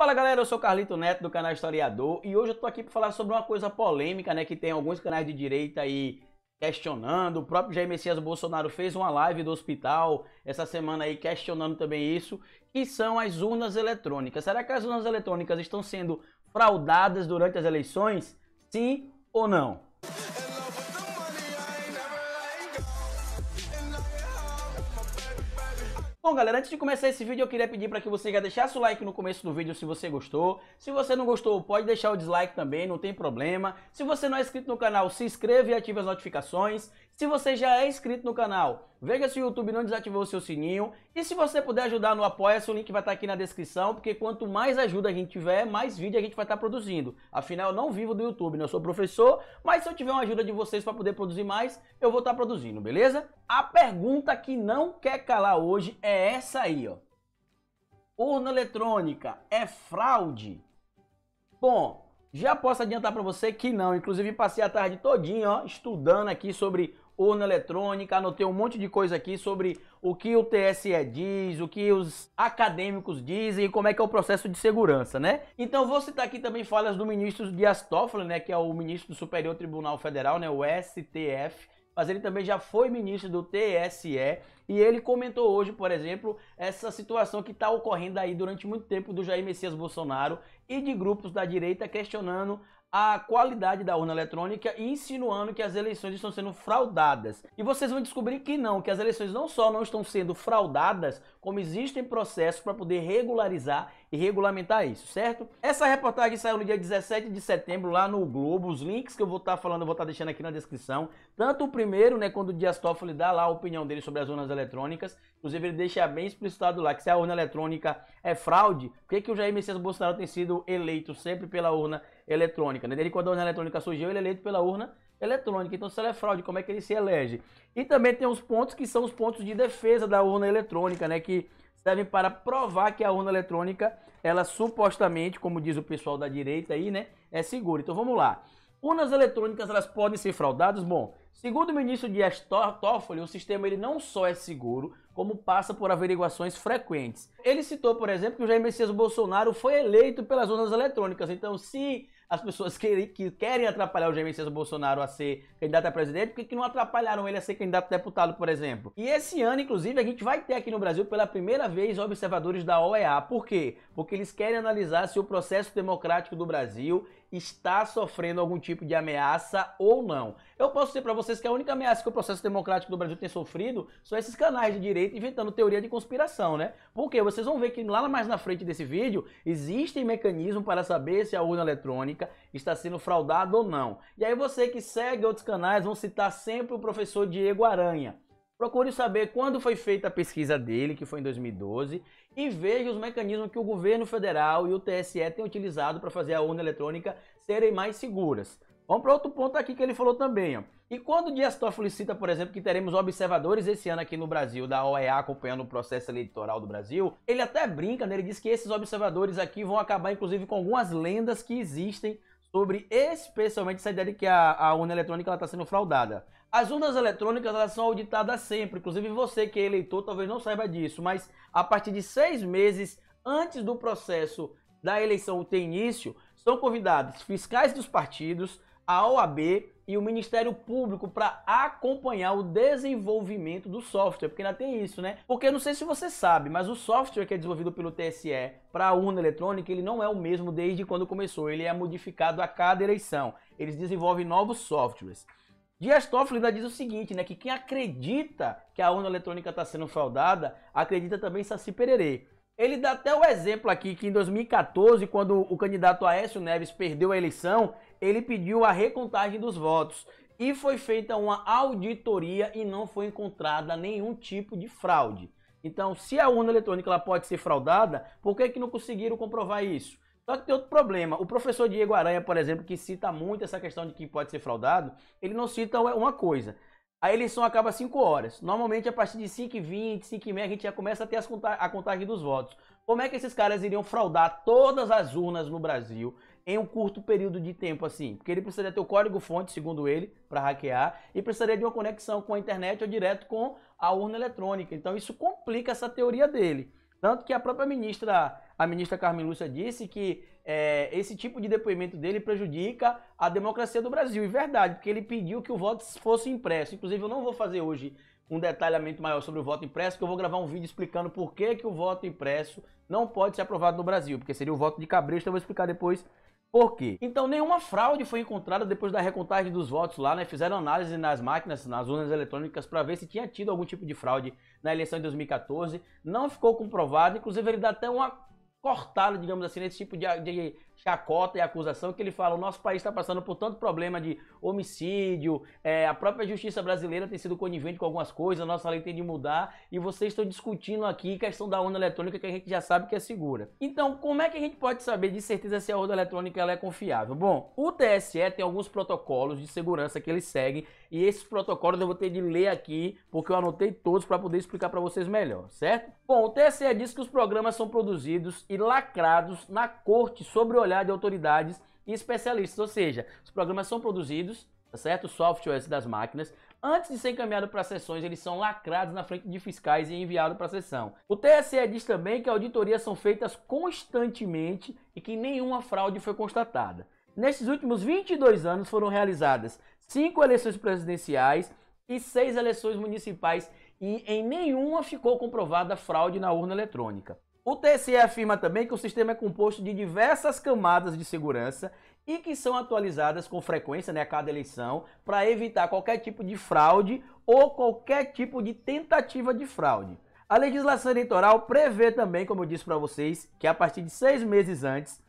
Fala galera, eu sou Carlito Neto do canal Historiador e hoje eu tô aqui para falar sobre uma coisa polêmica, né, que tem alguns canais de direita aí questionando. O próprio Jair Messias Bolsonaro fez uma live do hospital essa semana aí questionando também isso, que são as urnas eletrônicas. Será que as urnas eletrônicas estão sendo fraudadas durante as eleições? Sim ou não? Bom galera, antes de começar esse vídeo eu queria pedir para que você já deixasse o like no começo do vídeo se você gostou. Se você não gostou, pode deixar o dislike também, não tem problema. Se você não é inscrito no canal, se inscreva e ative as notificações. Se você já é inscrito no canal, veja se o YouTube não desativou o seu sininho. E se você puder ajudar no Apoia-se, o link vai estar aqui na descrição, porque quanto mais ajuda a gente tiver, mais vídeo a gente vai estar produzindo. Afinal, eu não vivo do YouTube, né? Eu sou professor, mas se eu tiver uma ajuda de vocês para poder produzir mais, eu vou estar produzindo, beleza? A pergunta que não quer calar hoje é essa aí, ó. Urna eletrônica é fraude? Bom, já posso adiantar para você que não. Inclusive passei a tarde todinha, ó, estudando aqui sobre urna eletrônica, anotei um monte de coisa aqui sobre o que o TSE diz, o que os acadêmicos dizem e como é que é o processo de segurança, né? Então vou citar aqui também falas do ministro Dias Toffoli, né, que é o ministro do Superior Tribunal Federal, né, o STF, mas ele também já foi ministro do TSE e ele comentou hoje, por exemplo, essa situação que está ocorrendo aí durante muito tempo do Jair Messias Bolsonaro e de grupos da direita questionando a qualidade da urna eletrônica e insinuando que as eleições estão sendo fraudadas. E vocês vão descobrir que não, que as eleições não só não estão sendo fraudadas, como existem processos para poder regularizar e regulamentar isso, certo? Essa reportagem saiu no dia 17 de setembro lá no Globo, os links que eu vou estar falando eu vou estar deixando aqui na descrição, tanto o primeiro, né, quando o Dias Toffoli dá lá a opinião dele sobre as urnas eletrônicas, inclusive ele deixa bem explicitado lá que se a urna eletrônica é fraude, por que o Jair Messias Bolsonaro tem sido eleito sempre pela urna eletrônica, né? Desde quando a urna eletrônica surgiu, ele é eleito pela urna eletrônica. Então, se ela é fraude, como é que ele se elege? E também tem os pontos que são os pontos de defesa da urna eletrônica, né? Que servem para provar que a urna eletrônica, ela supostamente, como diz o pessoal da direita aí, né? É segura. Então, vamos lá. Urnas eletrônicas, elas podem ser fraudadas? Bom, segundo o ministro Dias Toffoli, o sistema ele não só é seguro, como passa por averiguações frequentes. Ele citou, por exemplo, que o Jair Messias Bolsonaro foi eleito pelas urnas eletrônicas. Então, se as pessoas que querem atrapalhar o Jair Messias Bolsonaro a ser candidato a presidente, por que não atrapalharam ele a ser candidato a deputado, por exemplo? E esse ano, inclusive, a gente vai ter aqui no Brasil pela primeira vez observadores da OEA. Por quê? Porque eles querem analisar se o processo democrático do Brasil está sofrendo algum tipo de ameaça ou não. Eu posso dizer para vocês que a única ameaça que o processo democrático do Brasil tem sofrido são esses canais de direita inventando teoria de conspiração, né? Porque vocês vão ver que lá mais na frente desse vídeo existem mecanismos para saber se a urna eletrônica está sendo fraudada ou não. E aí você que segue outros canais vão citar sempre o professor Diego Aranha. Procure saber quando foi feita a pesquisa dele, que foi em 2012, e veja os mecanismos que o governo federal e o TSE têm utilizado para fazer a urna eletrônica serem mais seguras. Vamos para outro ponto aqui que ele falou também, ó. E quando o Dias Toffoli cita, por exemplo, que teremos observadores esse ano aqui no Brasil, da OEA, acompanhando o processo eleitoral do Brasil, ele até brinca, né? Ele diz que esses observadores aqui vão acabar, inclusive, com algumas lendas que existem sobre especialmente essa ideia de que a urna eletrônica está sendo fraudada. As urnas eletrônicas elas são auditadas sempre, inclusive você que é eleitor talvez não saiba disso, mas a partir de 6 meses antes do processo da eleição ter início, são convidados fiscais dos partidos, a OAB e o Ministério Público para acompanhar o desenvolvimento do software, porque ainda tem isso, né? Porque eu não sei se você sabe, mas o software que é desenvolvido pelo TSE para a urna eletrônica, ele não é o mesmo desde quando começou, ele é modificado a cada eleição, eles desenvolvem novos softwares. Dias Toffoli ainda diz o seguinte, né, que quem acredita que a urna eletrônica está sendo fraudada, acredita também em Saci Pererê. Ele dá até o exemplo aqui que em 2014, quando o candidato Aécio Neves perdeu a eleição, ele pediu a recontagem dos votos e foi feita uma auditoria e não foi encontrada nenhum tipo de fraude. Então, se a urna eletrônica ela pode ser fraudada, por que não conseguiram comprovar isso? Só que tem outro problema. O professor Diego Aranha, por exemplo, que cita muito essa questão de que pode ser fraudado, ele não cita uma coisa. A eleição acaba às 5 horas. Normalmente, a partir de 5h20, 5h30, a gente já começa a ter a contagem dos votos. Como é que esses caras iriam fraudar todas as urnas no Brasil em um curto período de tempo assim? Porque ele precisaria ter o código-fonte, segundo ele, para hackear, e precisaria de uma conexão com a internet ou direto com a urna eletrônica. Então, isso complica essa teoria dele. Tanto que a própria ministra a ministra Carmen Lúcia disse que esse tipo de depoimento dele prejudica a democracia do Brasil. E verdade, porque ele pediu que o voto fosse impresso. Inclusive, eu não vou fazer hoje um detalhamento maior sobre o voto impresso, porque eu vou gravar um vídeo explicando por que o voto impresso não pode ser aprovado no Brasil, porque seria o voto de cabresto, eu vou explicar depois por quê. Então, nenhuma fraude foi encontrada depois da recontagem dos votos lá, né? Fizeram análise nas máquinas, nas urnas eletrônicas, para ver se tinha tido algum tipo de fraude na eleição de 2014. Não ficou comprovado, inclusive ele dá até uma cortada, digamos assim, nesse tipo de chacota e acusação, que ele fala: o nosso país está passando por tanto problema de homicídio, a própria justiça brasileira tem sido conivente com algumas coisas, a nossa lei tem de mudar, e vocês estão discutindo aqui questão da urna eletrônica que a gente já sabe que é segura. Então, como é que a gente pode saber de certeza se a urna eletrônica ela é confiável? Bom, o TSE tem alguns protocolos de segurança que eles seguem, e esses protocolos eu vou ter de ler aqui, porque eu anotei todos para poder explicar para vocês melhor, certo? Bom, o TSE diz que os programas são produzidos e lacrados na corte sob o olhar de autoridades e especialistas, ou seja, os programas são produzidos, tá certo? Os softwares das máquinas, antes de ser encaminhados para sessões, eles são lacrados na frente de fiscais e enviados para a sessão. O TSE diz também que auditorias são feitas constantemente e que nenhuma fraude foi constatada. Nesses últimos 22 anos foram realizadas 5 eleições presidenciais e 6 eleições municipais, e em nenhuma ficou comprovada fraude na urna eletrônica. O TSE afirma também que o sistema é composto de diversas camadas de segurança e que são atualizadas com frequência, né, a cada eleição, para evitar qualquer tipo de fraude ou qualquer tipo de tentativa de fraude. A legislação eleitoral prevê também, como eu disse para vocês, que a partir de 6 meses antes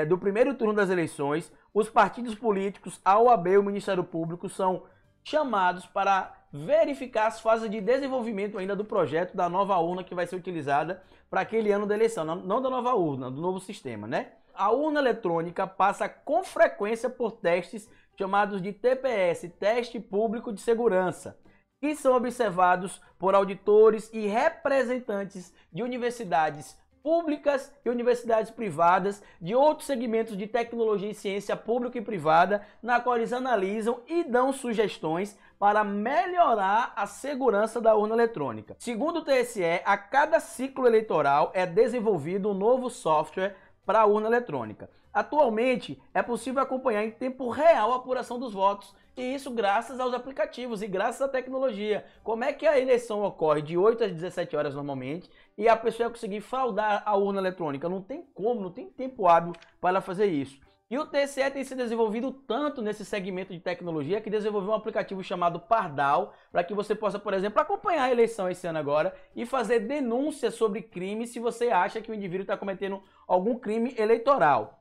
do primeiro turno das eleições, os partidos políticos, a OAB e o Ministério Público são chamados para verificar as fases de desenvolvimento ainda do projeto da nova urna que vai ser utilizada para aquele ano da eleição, não da nova urna, do novo sistema, né? A urna eletrônica passa com frequência por testes chamados de TPS, Teste Público de Segurança, que são observados por auditores e representantes de universidades públicas e universidades privadas de outros segmentos de tecnologia e ciência pública e privada, na qual eles analisam e dão sugestões para melhorar a segurança da urna eletrônica. Segundo o TSE, a cada ciclo eleitoral é desenvolvido um novo software para a urna eletrônica. Atualmente, é possível acompanhar em tempo real a apuração dos votos, e isso graças aos aplicativos e graças à tecnologia. Como é que a eleição ocorre de 8 às 17 horas normalmente e a pessoa vai conseguir fraudar a urna eletrônica? Não tem como, não tem tempo hábil para ela fazer isso. E o TSE tem se desenvolvido tanto nesse segmento de tecnologia que desenvolveu um aplicativo chamado Pardal, para que você possa, por exemplo, acompanhar a eleição esse ano agora e fazer denúncias sobre crime se você acha que o indivíduo está cometendo algum crime eleitoral.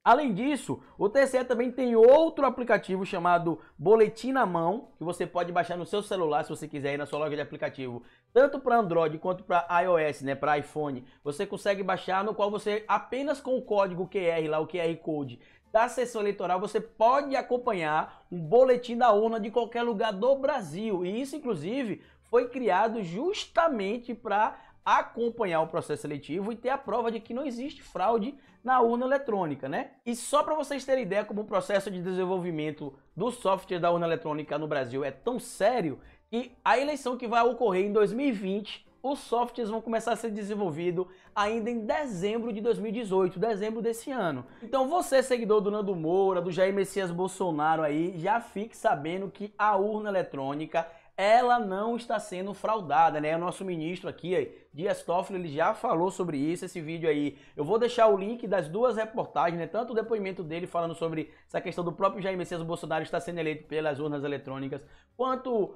Além disso, o TSE também tem outro aplicativo chamado Boletim na Mão, que você pode baixar no seu celular se você quiser ir na sua loja de aplicativo, tanto para Android quanto para iOS, né, para iPhone. Você consegue baixar, no qual você apenas com o código QR lá, o QR Code da sessão eleitoral, você pode acompanhar um boletim da urna de qualquer lugar do Brasil. E isso, inclusive, foi criado justamente para acompanhar o processo seletivo e ter a prova de que não existe fraude na urna eletrônica, né? E só para vocês terem ideia como o processo de desenvolvimento do software da urna eletrônica no Brasil é tão sério, que a eleição que vai ocorrer em 2020, os softwares vão começar a ser desenvolvidos ainda em dezembro de 2018, dezembro desse ano. Então você, seguidor do Nando Moura, do Jair Messias Bolsonaro aí, já fique sabendo que a urna eletrônica, ela não está sendo fraudada, né? O nosso ministro aqui, Dias Toffoli, ele já falou sobre isso, esse vídeo aí. Eu vou deixar o link das duas reportagens, né? Tanto o depoimento dele falando sobre essa questão do próprio Jair Messias Bolsonaro estar sendo eleito pelas urnas eletrônicas, quanto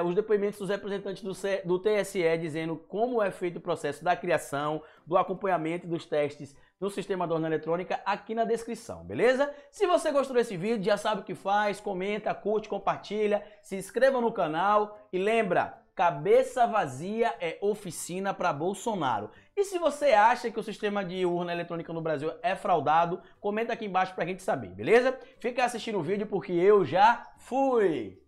os depoimentos dos representantes do TSE dizendo como é feito o processo da criação, do acompanhamento dos testes no sistema da urna eletrônica, aqui na descrição, beleza? Se você gostou desse vídeo, já sabe o que faz, comenta, curte, compartilha, se inscreva no canal e lembra, cabeça vazia é oficina para Bolsonaro. E se você acha que o sistema de urna eletrônica no Brasil é fraudado, comenta aqui embaixo pra gente saber, beleza? Fica assistindo o vídeo porque eu já fui!